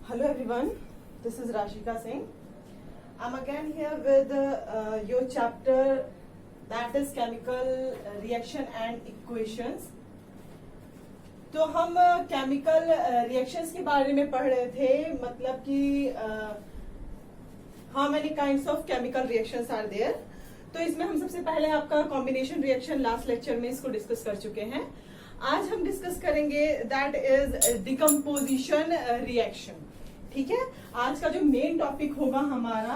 Hello everyone, this is Rashika Singh. I'm again here with your chapter that is chemical reaction and equations. तो हम chemical reactions के बारे में पढ़ रहे थे, मतलब कि how many kinds of chemical reactions are there. तो इसमें हम सबसे पहले आपका कॉम्बिनेशन रिएक्शन लास्ट लेक्चर में इसको डिस्कस कर चुके हैं. आज हम डिस्कस करेंगे दैट इज डिकम्पोजिशन रिएक्शन. ठीक है, आज का जो मेन टॉपिक होगा हमारा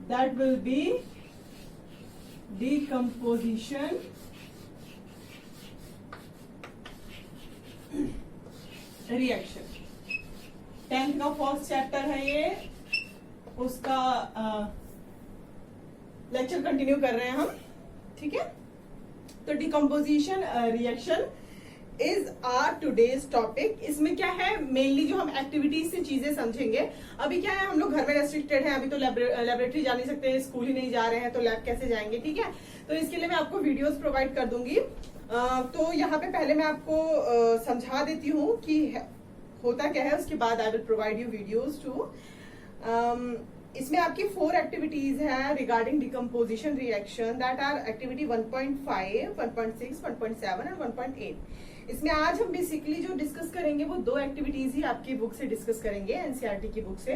that will B decomposition reaction. 10th का फर्स्ट चैप्टर है ये, उसका लेक्चर कंटिन्यू कर रहे हैं हम. ठीक है, तो decomposition reaction is our today's topic. इसमें क्या है, मेनली जो हम एक्टिविटीज से चीजें समझेंगे. अभी क्या है, हम लोग घर में रेस्ट्रिक्टेड हैं, अभी तो लेबोरेटरी जा नहीं सकते, स्कूल ही नहीं जा रहे हैं, तो लैब कैसे जाएंगे. ठीक है, तो इसके लिए मैं आपको वीडियोस प्रोवाइड कर दूंगी. तो यहाँ पे पहले मैं आपको समझा देती हूँ कि होता क्या है, उसके बाद I will provide you videos too. इसमें आपकी 4 एक्टिविटीज है regarding decomposition reaction, that are activity 1.5, 1.6, 1.7 and 1.8. इसमें आज हम बेसिकली जो डिस्कस करेंगे वो 2 एक्टिविटीज ही आपकी बुक से डिस्कस करेंगे, एनसीईआरटी की बुक से,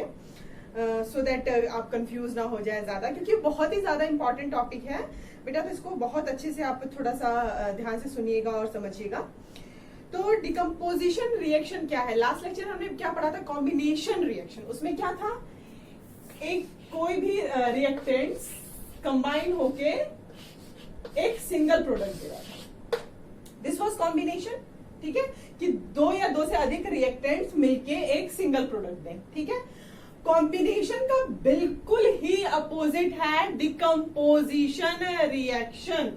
सो दैट आप कंफ्यूज ना हो जाए ज्यादा, क्योंकि बहुत ही ज्यादा इंपॉर्टेंट टॉपिक है बेटा. तो इसको बहुत अच्छे से आप थोड़ा सा ध्यान से सुनिएगा और समझिएगा. तो डिकम्पोजिशन रिएक्शन क्या है, लास्ट लेक्चर हमने क्या पढ़ा था, कॉम्बिनेशन रिएक्शन. उसमें क्या था, एक कोई भी रिएक्टेंट्स कंबाइन होके एक सिंगल प्रोडक्ट दे रहा था. This was combination. ठीक है, कि 2 या 2 से अधिक रिएक्टेंट्स मिलके एक सिंगल प्रोडक्ट दें. ठीक है, कॉम्बिनेशन का बिल्कुल ही अपोजिट है डिकम्पोजिशन रिएक्शन.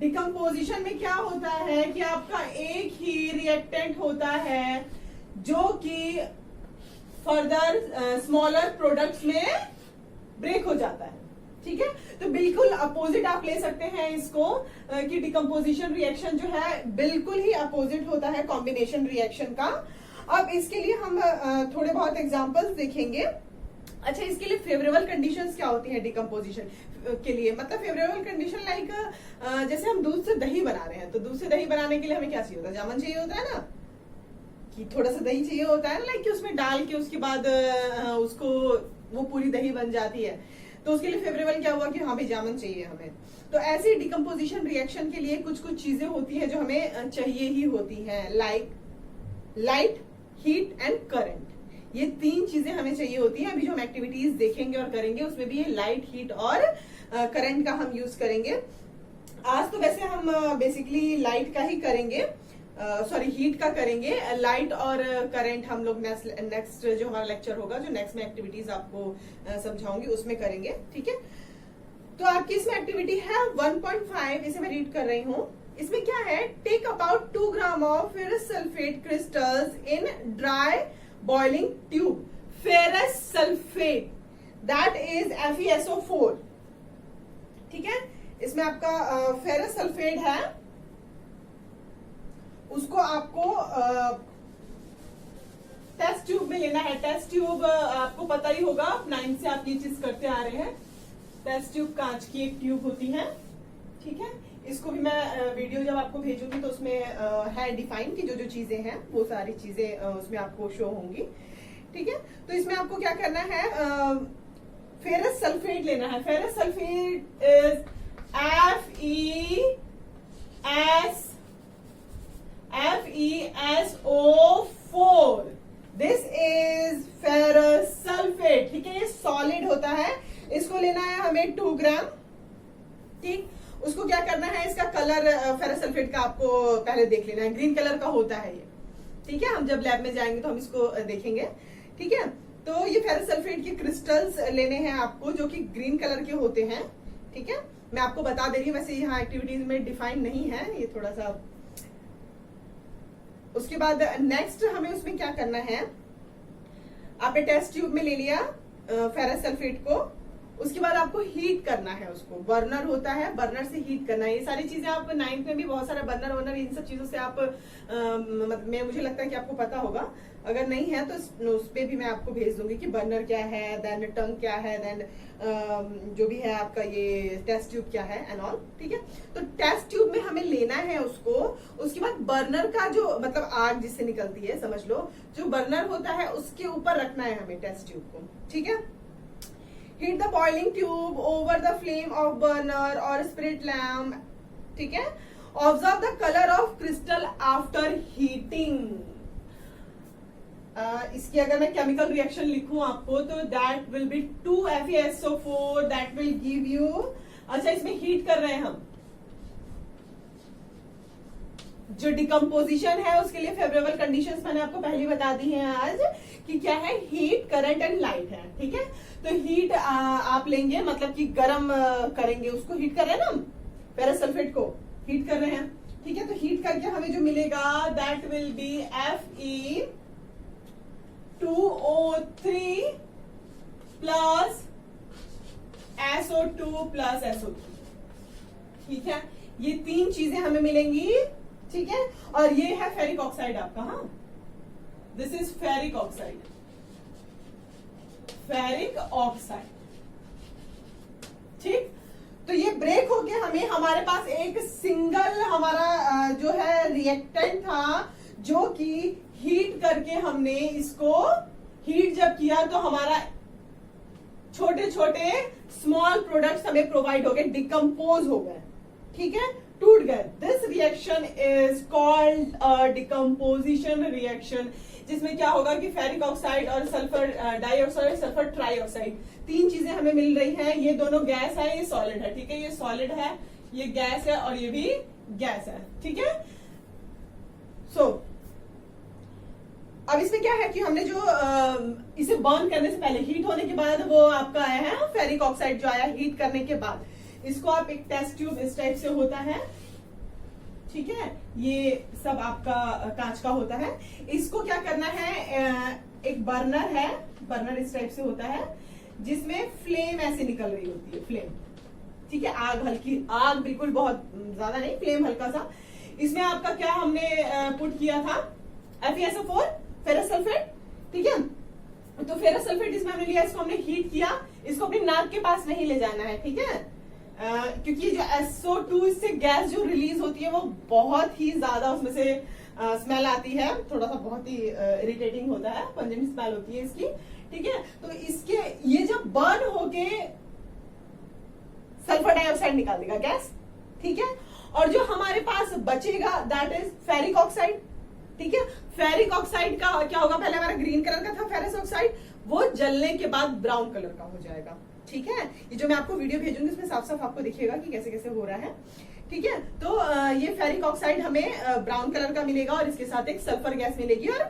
डिकम्पोजिशन में क्या होता है कि आपका एक ही रिएक्टेंट होता है जो कि फर्दर स्मॉलर प्रोडक्ट्स में ब्रेक हो जाता है. ठीक है, तो बिल्कुल अपोजिट आप ले सकते हैं इसको, कि डिकम्पोजिशन रिएक्शन जो है बिल्कुल ही अपोजिट होता है कॉम्बिनेशन रिएक्शन का. अब इसके लिए हम थोड़े बहुत एग्जांपल्स देखेंगे. अच्छा, इसके लिए फेवरेबल कंडीशंस क्या होती हैं डिकम्पोजिशन के लिए, मतलब फेवरेबल कंडीशन लाइक जैसे हम दूध से दही बना रहे हैं, तो दूध से दही बनाने के लिए हमें क्या चाहिए होता है, जामुन चाहिए होता है ना, कि थोड़ा सा दही चाहिए होता है, लाइक कि उसमें डाल के उसके बाद उसको वो पूरी दही बन जाती है. तो उसके लिए फेवरेबल क्या हुआ कि हाँ भाई जामुन चाहिए हमें. तो ऐसी डिकम्पोजिशन रिएक्शन के लिए कुछ कुछ चीजें होती है जो हमें चाहिए ही होती हैं, like light, heat and current. ये 3 चीजें हमें चाहिए होती हैं. अभी जो हम एक्टिविटीज देखेंगे और करेंगे उसमें भी ये लाइट, हीट और करंट का हम यूज करेंगे. आज तो वैसे हम बेसिकली लाइट का ही करेंगे, सॉरी हीट का करेंगे. लाइट और करंट हम लोग नेक्स्ट जो हमारा लेक्चर होगा, जो नेक्स्ट में एक्टिविटीज आपको समझाऊंगी उसमें करेंगे. ठीक है, तो आपकी इसमें एक्टिविटी है 1.5, इसे मैं रीड कर रही हूँ. इसमें क्या है, take about 2 gram of ferrous sulphate crystals in dry boiling tube. Ferrous sulphate that is FeSO4. ठीक है, इसमें आपका फेरस सल्फेट है, उसको आपको टेस्ट ट्यूब में लेना है. टेस्ट ट्यूब आपको पता ही होगा, 9 से आप ये चीज करते आ रहे हैं. टेस्ट ट्यूब कांच की एक ट्यूब होती है. ठीक है, इसको भी मैं वीडियो जब आपको भेजूंगी तो उसमें है डिफाइन की जो जो चीजें हैं वो सारी चीजें उसमें आपको शो होंगी. ठीक है, तो इसमें आपको क्या करना है, फेरस सल्फेट लेना है. Ferrous sulphate is FeSO4. This is ferrous sulphate. ठीक है, ये सॉलिड होता है. इसको लेना है हमें 2 ग्राम. ठीक, उसको क्या करना है, इसका कलर फेरस सल्फेट का आपको पहले देख लेना है, ग्रीन कलर का होता है ये. ठीक है, हम जब लैब में जाएंगे तो हम इसको देखेंगे. ठीक है, तो ये फेरस सल्फेट के क्रिस्टल्स लेने हैं आपको जो कि ग्रीन कलर के होते हैं. ठीक है, मैं आपको बता दे रही हूँ, वैसे यहाँ एक्टिविटीज में डिफाइन नहीं है, ये थोड़ा सा. उसके बाद नेक्स्ट हमें उसमें क्या करना है, आपने टेस्ट ट्यूब में ले लिया फेरस सल्फेट को, उसके बाद आपको हीट करना है उसको, बर्नर होता है, बर्नर से हीट करना है। ये सारी चीजें आप 9th में भी बहुत सारा बर्नर वर्नर इन सब चीजों से आप मुझे लगता है कि आपको पता होगा, अगर नहीं है तो उस पे भी मैं आपको भेज दूंगी कि बर्नर क्या है, देन टंग क्या है, देन जो भी है आपका ये टेस्ट ट्यूब क्या है एंड ऑल। ठीक है, तो टेस्ट ट्यूब में हमें लेना है उसको, उसके बाद बर्नर का जो मतलब आग जिससे निकलती है, समझ लो जो बर्नर होता है उसके ऊपर रखना है हमें टेस्ट ट्यूब को। ठीक है, heat the boiling tube over the flame of burner और स्पिरिट लैम्प। ठीक है, observe the colour of crystal after heating. इसकी अगर मैं केमिकल रिएक्शन लिखूं आपको तो that will B 2FeSO4, that will give you, अच्छा इसमें हीट कर रहे हैं हम, जो डिकम्पोजिशन है उसके लिए फेवरेबल कंडीशंस मैंने आपको पहले बता दी हैं आज कि क्या है, हीट, करंट एंड लाइट है। ठीक है, तो हीट आप लेंगे मतलब कि गर्म करेंगे उसको, हीट कर रहे हैं ना हम, फेरस सल्फेट को हीट कर रहे हैं। ठीक है, तो हीट करके हमें जो मिलेगा that will B Fe2O3 plus SO2 plus SO3। ठीक है, ये 3 चीजें हमें मिलेंगी। ठीक है, और ये है फेरिक ऑक्साइड आपका, हाँ this is ferric oxide, ferric oxide. ठीक, तो ये ब्रेक होके हमें, हमारे पास एक सिंगल हमारा जो है रिएक्टेंट था जो कि हीट करके हमने इसको हीट जब किया तो हमारा छोटे छोटे स्मॉल प्रोडक्ट्स हमें प्रोवाइड हो गए, डिकम्पोज हो गए। ठीक है, टूट गए। This reaction is called decomposition reaction, जिसमें क्या होगा कि फेरिक ऑक्साइड और सल्फर डाइऑक्साइड, सल्फर ट्राइऑक्साइड, 3 चीजें हमें मिल रही हैं। ये दोनों गैस है, ये सॉलिड है। ठीक है, ये सॉलिड है, ये गैस है और ये भी गैस है। ठीक है, सो अब इसमें क्या है कि हमने जो इसे बर्न करने से पहले, हीट होने के बाद वो आपका आया है फेरिक ऑक्साइड जो आया हीट करने के बाद, इसको आप एक टेस्ट ट्यूब इस टाइप से होता है। ठीक है, ये सब आपका कांच का होता है। इसको क्या करना है, एक बर्नर है, बर्नर इस टाइप से होता है जिसमें फ्लेम ऐसे निकल रही होती है, फ्लेम। ठीक है, आग हल्की, आग बिल्कुल बहुत ज्यादा नहीं, फ्लेम हल्का सा। इसमें आपका क्या हमने पुट किया था, FeSO4 फेरस सल्फेट। ठीक है, तो फेरस सल्फेट इसमें हमने लिया, इसको हमने हीट किया, इसको अपनी नाक के पास नहीं ले जाना है। ठीक है, क्योंकि जो SO2 इससे गैस जो रिलीज होती है वो बहुत ही ज्यादा उसमें से स्मेल आती है, थोड़ा सा बहुत ही इरिटेटिंग होता है, पंजेंट स्मेल होती है इसकी। ठीक है, तो इसके ये जब बर्न होके सल्फर डाइऑक्साइड निकाल देगा गैस। ठीक है, और जो हमारे पास बचेगा दैट इज फेरिक ऑक्साइड। ठीक है, फेरिक ऑक्साइड का क्या होगा, पहले हमारा ग्रीन कलर का था फेरस ऑक्साइड, वो जलने के बाद ब्राउन कलर का हो जाएगा। ठीक है, ये जो मैं आपको वीडियो भेजूंगी उसमें साफ साफ आपको दिखेगा कि कैसे कैसे हो रहा है। ठीक है, तो ये फेरिक ऑक्साइड हमें ब्राउन कलर का मिलेगा और इसके साथ एक सल्फर गैस मिलेगी और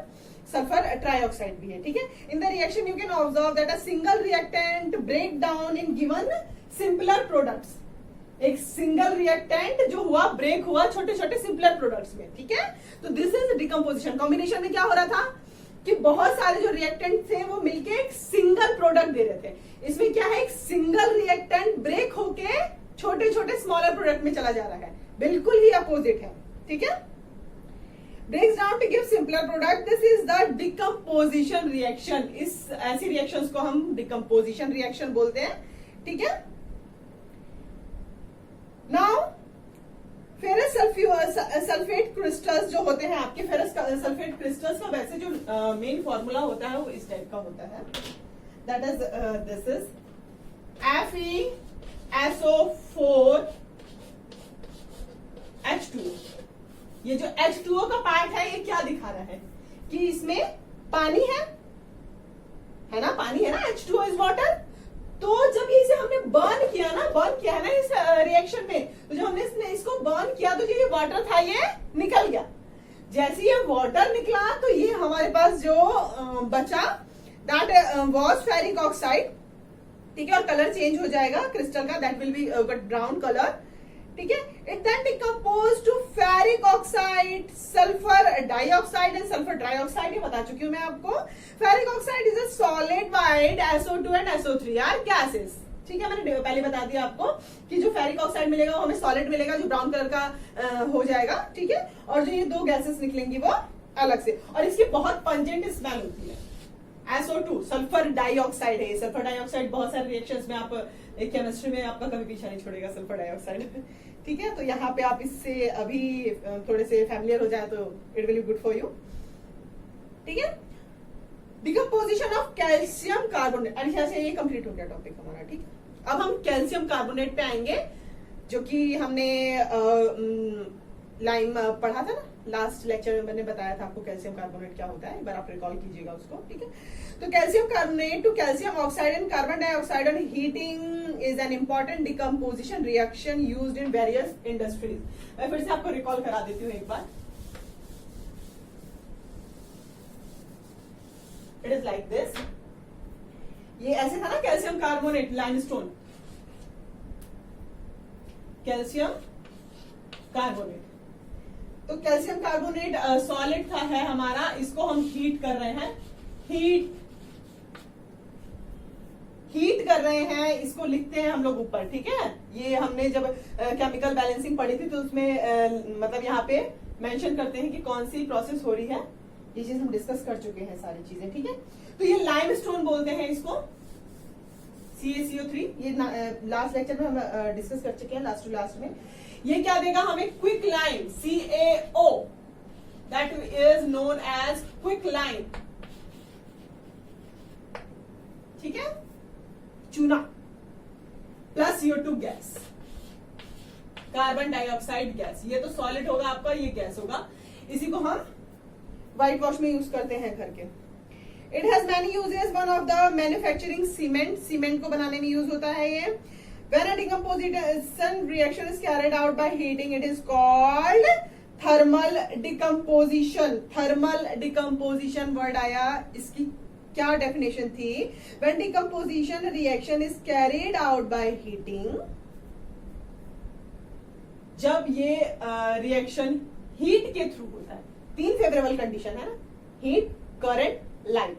सल्फर ट्राइऑक्साइड भी है। ठीक है, in the reaction you can observe that a single reactant break down in given simpler products. एक सिंगल रिएक्टेंट जो हुआ, ब्रेक हुआ छोटे छोटे सिंपलर प्रोडक्ट्स में। ठीक है, तो दिस इज डिकम्पोजिशन। कॉम्बिनेशन में क्या हो रहा था कि बहुत सारे जो रिएक्टेंट थे वो मिलके एक सिंगल प्रोडक्ट दे रहे थे। इसमें क्या है, एक सिंगल रिएक्टेंट ब्रेक होके छोटे छोटे स्मॉलर प्रोडक्ट में चला जा रहा है, बिल्कुल ही अपोजिट है। ठीक है, breaks down to give simpler product, this is the decomposition reaction। इस ऐसी रिएक्शंस को हम डिकम्पोजिशन रिएक्शन बोलते हैं। ठीक है, नाउ फेरस सल्फेट क्रिस्टल्स जो होते हैं आपके, फेरस सल्फेट क्रिस्टल्स का वैसे जो मेन फॉर्मूला होता है वो इस टाइप का होता है, that is this is FeSO4H2। ये जो H2O का पार्ट है ये क्या दिखा रहा है कि इसमें पानी है ना, पानी है ना, H2O इज वाटर। तो जब इसे हमने बर्न किया है ना इस रिएक्शन में, तो जब हमने इसको बर्न किया तो जो ये वाटर था ये निकल गया। जैसे ये वाटर निकला तो ये हमारे पास जो बचा दैट वाज फेरिक ऑक्साइड। ठीक है, और कलर चेंज हो जाएगा क्रिस्टल का, that will be brown colour. ठीक है, it then decompose to ferric oxide, sulphur dioxide and sulphur trioxide. ये बता चुकी हूं मैं आपको। Ferric oxide is a solid white SO2 and SO3 are gases. ठीक है, मैंने पहले बता दिया आपको कि जो फेरिक ऑक्साइड मिलेगा वो हमें सॉलिड मिलेगा जो ब्राउन कलर का हो जाएगा, ठीक है, और जो ये दो गैसेस निकलेंगी वो अलग से, और इसकी बहुत पंजेंट स्मेल होती है। SO2 सल्फर डाइऑक्साइड है, सल्फर डाइऑक्साइड बहुत सारे रिएक्शंस में आप केमिस्ट्री में आपका कभी पीछा नहीं छोड़ेगा सल्फर डाइऑक्साइड, ठीक है। तो यहाँ पे आप इससे अभी थोड़े से फैमिलियर हो जाए तो it will be good for you, ठीक है। डिकम्पोजिशन ऑफ कैल्शियम कार्बोनेट, और यहाँ से ये कंप्लीट हो गया टॉपिक हमारा, ठीक है। अब हम कैल्शियम कार्बोनेट पे आएंगे, जो कि हमने लाइम पढ़ा था ना लास्ट लेक्चर में, मैंने बताया था आपको कैल्शियम कार्बोनेट क्या होता है, एक बार आप रिकॉल कीजिएगा उसको, ठीक है। तो calcium carbonate to calcium oxide and carbon dioxide on heating is an important decomposition reaction used in various industries. मैं फिर से आपको रिकॉल करा देती हूँ एक बार। इट इज लाइक दिस, ये ऐसे था ना calcium carbonate limestone, calcium carbonate, तो कैल्शियम कार्बोनेट सॉलिड था है हमारा, इसको हम हीट कर रहे हैं, हीट कर रहे हैं, इसको लिखते हैं हम लोग ऊपर, ठीक है। ये हमने जब केमिकल बैलेंसिंग पढ़ी थी तो उसमें मतलब यहाँ पे मेंशन करते हैं कि कौन सी प्रोसेस हो रही है, ये चीज हम डिस्कस कर चुके हैं सारी चीजें, ठीक है। तो ये लाइमस्टोन बोलते हैं इसको, CaCO3, ये लास्ट लेक्चर में हम डिस्कस कर चुके हैं, लास्ट टू लास्ट में। ये क्या देगा हमें, quick lime, CaO, that is known as quick lime, ठीक है, चूना plus CO2 gas, carbon dioxide gas, ये तो सॉलिड होगा आपका, ये गैस होगा, इसी को हम व्हाइट वॉश में यूज करते हैं घर के। It has many uses, one of the manufacturing cement, cement को बनाने में यूज होता है ये। When a decomposition reaction is carried out by heating, it is called thermal decomposition. Thermal decomposition word आया, इसकी क्या डेफिनेशन थी? When decomposition reaction is carried out by heating, जब ये रिएक्शन हीट के थ्रू होता है, तीन फेवरेबल कंडीशन है ना, हीट, करंट, लाइट।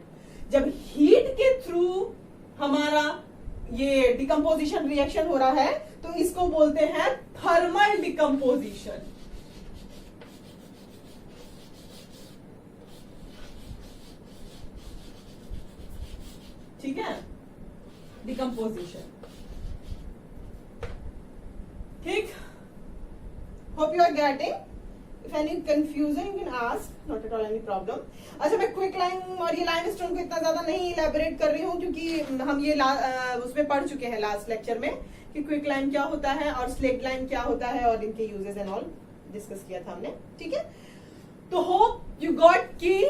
जब हीट के थ्रू हमारा ये डिकम्पोजिशन रिएक्शन हो रहा है तो इसको बोलते हैं थर्मल डिकम्पोजिशन, ठीक है, डिकम्पोजिशन, ठीक। Hope you are getting, if any confusion you can ask, not at all any problem. अच्छा, मैं क्विक लाइम और ये लाइमस्टोन को इतना ज्यादा नहीं इलेबोरेट कर रही हूँ क्योंकि हम ये उसमें पढ़ चुके हैं लास्ट लेक्चर में कि क्विक लाइम क्या होता है और स्लेट लाइम क्या होता है और इनके यूजेस एंड ऑल डिस्कस किया था हमने, ठीक है। तो होप यू गॉट की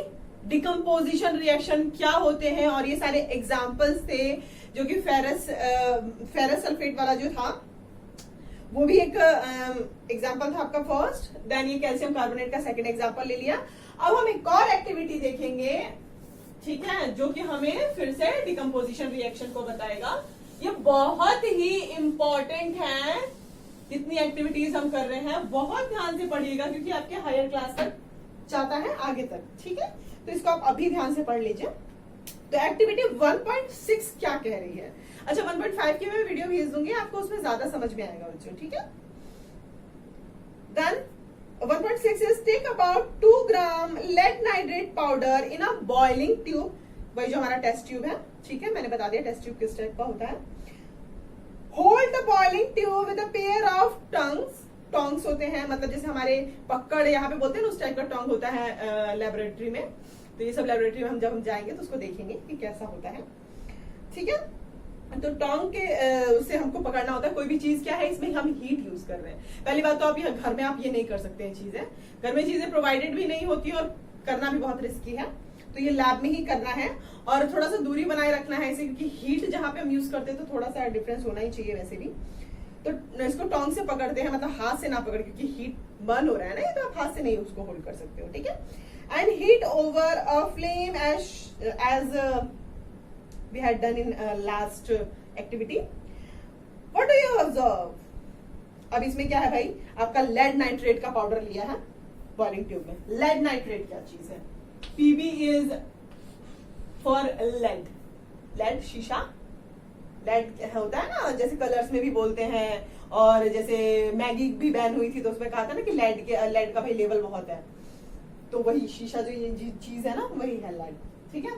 डिकम्पोजिशन रिएक्शन क्या होते हैं, और ये सारे एग्जाम्पल्स थे, जो कि फेरस सल्फेट वाला जो था वो भी एक एग्जाम्पल था आपका फर्स्ट, देन ये कैल्शियम कार्बोनेट का सेकंड एग्जाम्पल ले लिया। अब हम एक और एक्टिविटी देखेंगे, ठीक है, जो कि हमें फिर से डिकम्पोजिशन रिएक्शन को बताएगा। ये बहुत ही इंपॉर्टेंट है, जितनी एक्टिविटीज हम कर रहे हैं बहुत ध्यान से पढ़िएगा क्योंकि आपके हायर क्लास तक जाता है, आगे तक, ठीक है। तो इसको आप अभी ध्यान से पढ़ लीजिए। तो एक्टिविटी 1.6 क्या कह रही है? अच्छा, 1.5 की मैं वीडियो भेज दूंगी आपको, उसमें ज्यादा समझ में आएगा बच्चों, ठीक है। Then 1.6 is take about 2 gram lead nitrate powder in a boiling tube, वही जो हमारा टेस्ट ट्यूब है, ठीक है, मैंने बता दिया टेस्ट ट्यूब किस टाइप का होता है। Hold the boiling tube with a pair of tongues, tongs होते हैं, मतलब जैसे हमारे पकड़ यहाँ पे बोलते हैं ना, उस टाइप का टोंग होता है लेबोरेटरी में। तो ये सब लेबोरेटरी में हम जब हम जाएंगे तो उसको देखेंगे कि कैसा होता है, ठीक है। तो टोंग के उससे हमको पकड़ना होता है कोई भी चीज, क्या है इसमें हम हीट यूज कर रहे हैं। पहली बात तो आप घर में आप ये नहीं कर सकते हैं चीजें, घर में चीजें प्रोवाइडेड भी नहीं होती और करना भी बहुत रिस्की है, तो ये लैब में ही करना है और थोड़ा सा दूरी बनाए रखना है इसे, क्योंकि हीट जहां पे हम यूज करते हैं तो थोड़ा सा डिफरेंस होना ही चाहिए वैसे भी। तो इसको टोंग से पकड़ते हैं, मतलब हाथ से ना पकड़, क्योंकि हीट बर्न हो रहा है ना, तो आप हाथ से नहीं उसको होल्ड कर सकते हो, ठीक है। And heat over a flame as we had done in last activity. What do you observe? अब इसमें क्या है भाई, आपका लेड नाइट्रेट का पाउडर लिया है बॉइलिंग ट्यूब में। लेड नाइट्रेट क्या चीज है? Pb is for lead, lead शीशा, लेड होता है ना, जैसे कलर्स में भी बोलते हैं, और जैसे मैगी भी बैन हुई थी तो उसमें कहा था ना कि लेड का भाई लेवल बहुत है, तो वही शीशा जो ये चीज है ना वही है लेड, ठीक है।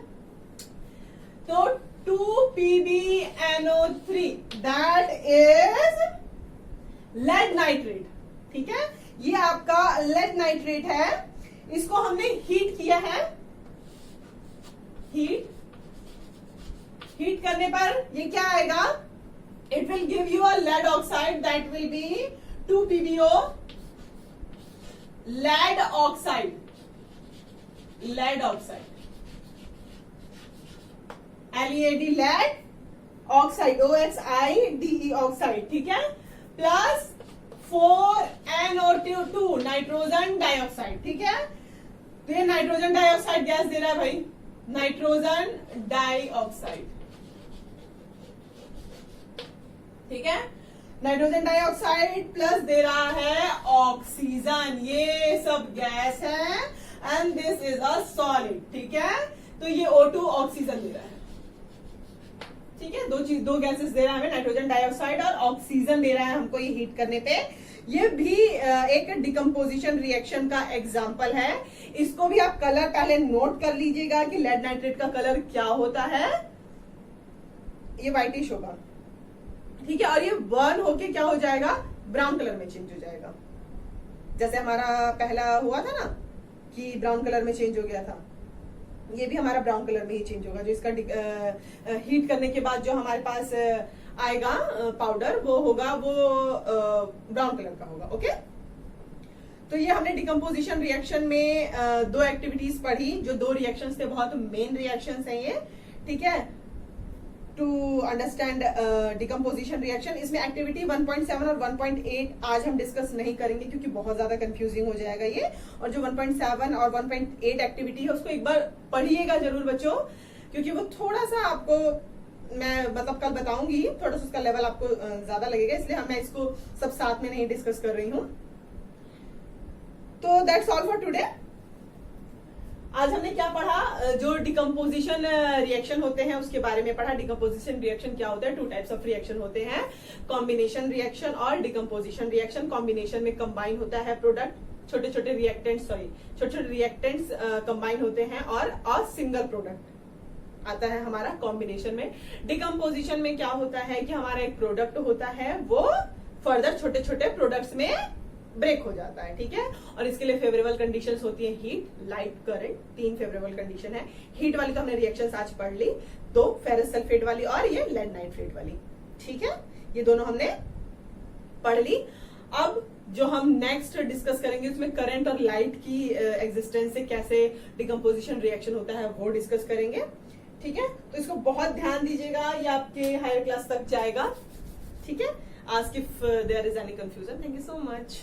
तो 2PbNO3 that is lead nitrate, ठीक है। ये आपका लेड नाइट्रेट है, इसको हमने हीट किया है, हीट करने पर ये क्या आएगा, it will give you a lead oxide that will be 2PbO lead oxide, lead oxide, LEAD lead oxide, OXIDE oxide, ठीक है, प्लस 4NO2 नाइट्रोजन डाइऑक्साइड, ठीक है। तो ये नाइट्रोजन डाइऑक्साइड गैस दे रहा है भाई, नाइट्रोजन डाइऑक्साइड, ठीक है। नाइट्रोजन डाइऑक्साइड प्लस दे रहा है ऑक्सीजन, ये सब गैस है and this is a solid, ठीक है। तो ये O2 ऑक्सीजन दे रहा है, ठीक है। दो गैसेस दे रहा है हमें, नाइट्रोजन डाइऑक्साइड और ऑक्सीजन दे रहा है हमको ये हीट करने पे। ये भी एक डिकम्पोजिशन रिएक्शन का एग्जांपल है। इसको भी आप कलर पहले नोट कर लीजिएगा कि लेड नाइट्रेट का कलर क्या होता है, ये व्हाइटिश होगा, ठीक है। और ये बर्न होके क्या हो जाएगा, ब्राउन कलर में चेंज हो जाएगा, जैसे हमारा पहला हुआ था ना कि ब्राउन कलर में चेंज हो गया था, ये भी हमारा ब्राउन कलर में ही चेंज होगा। जो इसका हीट करने के बाद जो हमारे पास आएगा पाउडर, वो होगा वो ब्राउन कलर का होगा, ओके। तो ये हमने डिकम्पोजिशन रिएक्शन में दो एक्टिविटीज पढ़ी, जो दो रिएक्शंस थे, बहुत मेन रिएक्शंस हैं ये, ठीक है, टू अंडरस्टैंड डिकम्पोजिशन रिएक्शन। इसमें एक्टिविटी 1.7 और 1.8 आज हम डिस्कस नहीं करेंगे क्योंकि बहुत ज्यादा कंफ्यूजिंग हो जाएगा ये, और जो 1.7 और 1.8 एक्टिविटी है उसको एक बार पढ़िएगा जरूर बच्चों, क्योंकि वो थोड़ा सा आपको मैं मतलब कल बताऊंगी, थोड़ा सा उसका लेवल आपको ज्यादा लगेगा, इसलिए मैं इसको सब साथ में नहीं डिस्कस कर रही हूँ। तो दैट्स ऑल फॉर टुडे। आज हमने क्या पढ़ा, जो डिकम्पोजिशन रिएक्शन होते हैं उसके बारे में पढ़ा। डिकम्पोजिशन रिएक्शन क्या होता है, टू टाइप्स ऑफ रिएक्शन होते हैं, कॉम्बिनेशन रिएक्शन और डिकम्पोजिशन रिएक्शन। कॉम्बिनेशन में कंबाइन होता है प्रोडक्ट, छोटे छोटे रिएक्टेंट्स कंबाइन होते हैं, और सिंगल प्रोडक्ट आता है हमारा कॉम्बिनेशन में। डिकम्पोजिशन में क्या होता है कि हमारा एक प्रोडक्ट होता है, वो फर्दर छोटे छोटे प्रोडक्ट्स में ब्रेक हो जाता है, ठीक है। और इसके लिए फेवरेबल कंडीशंस होती है, heat, light, current, 3 favourable condition है। हीट वाली तो हमने रिएक्शंस आज पढ़ ली, तो फेरस सल्फेट वाली और ये लेड नाइट्रेट वाली, ठीक है, ये दोनों हमने पढ़ ली। अब जो हम नेक्स्ट डिस्कस करेंगे उसमें करंट और लाइट की एग्जिस्टेंस से कैसे डिकम्पोजिशन रिएक्शन होता है वो डिस्कस करेंगे, ठीक है। तो इसको बहुत ध्यान दीजिएगा, ये आपके हायर क्लास तक जाएगा, ठीक है। Ask if there is any confusion. Thank you so much.